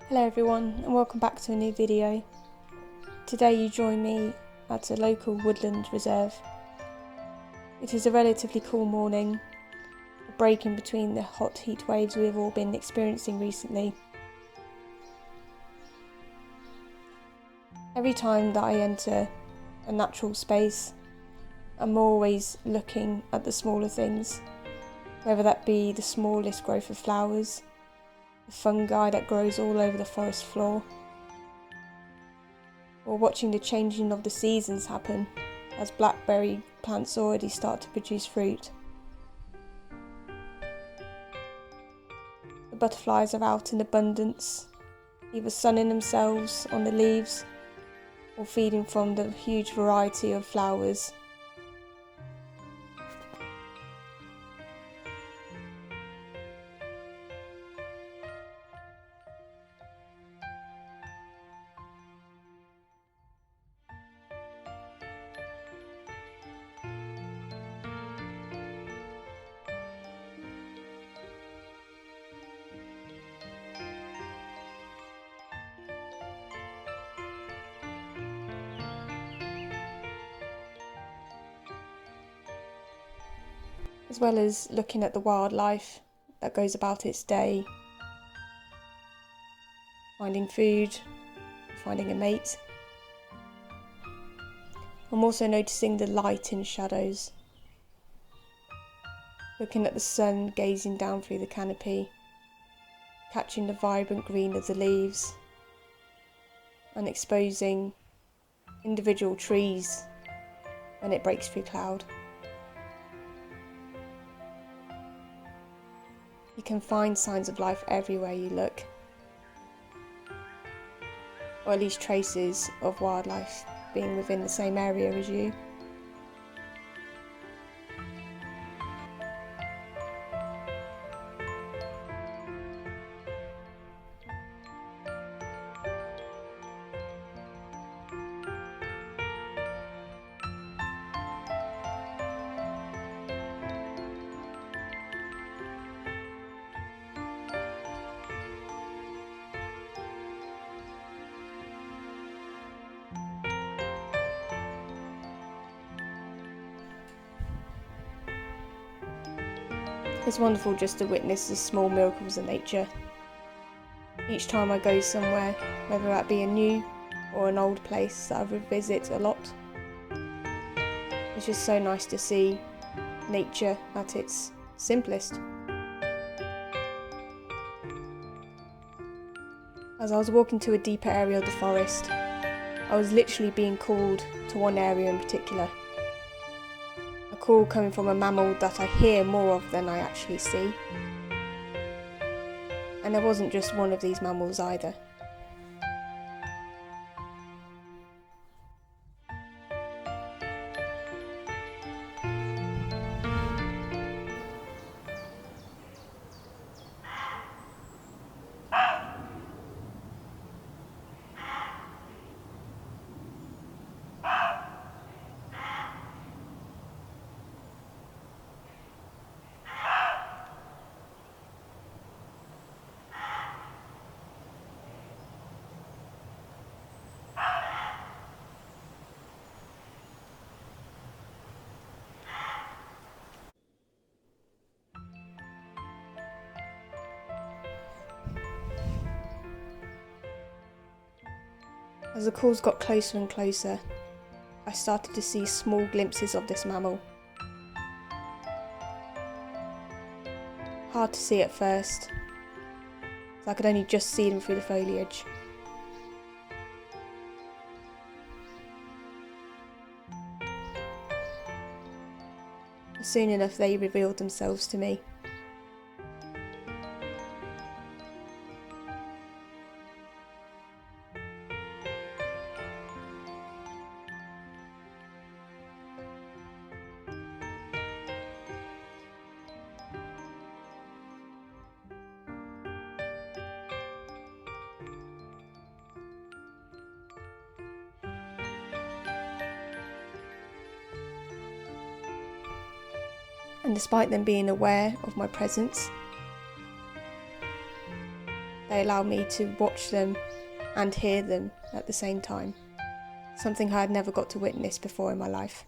Hello everyone and welcome back to a new video. Today you join me at a local woodland reserve. It is a relatively cool morning, a break in between the hot heat waves we have all been experiencing recently. Every time that I enter a natural space, I'm always looking at the smaller things, whether that be the smallest growth of flowers, the fungi that grows all over the forest floor, or watching the changing of the seasons happen as blackberry plants already start to produce fruit. The butterflies are out in abundance, either sunning themselves on the leaves or feeding from the huge variety of flowers. As well as looking at the wildlife that goes about its day, finding food, finding a mate. I'm also noticing the light in shadows, looking at the sun gazing down through the canopy, catching the vibrant green of the leaves and exposing individual trees when it breaks through cloud. You can find signs of life everywhere you look, or at least traces of wildlife being within the same area as you. It's wonderful just to witness the small miracles of nature. Each time I go somewhere, whether that be a new or an old place that I revisit a lot, it's just so nice to see nature at its simplest. As I was walking to a deeper area of the forest, I was literally being called to one area in particular. A call coming from a mammal that I hear more of than I actually see. And there wasn't just one of these mammals either. As the calls got closer and closer, I started to see small glimpses of this mammal. Hard to see at first, as I could only just see them through the foliage. Soon enough they revealed themselves to me. And despite them being aware of my presence, They allow me to watch them and hear them at the same time, something I had never got to witness before in my life.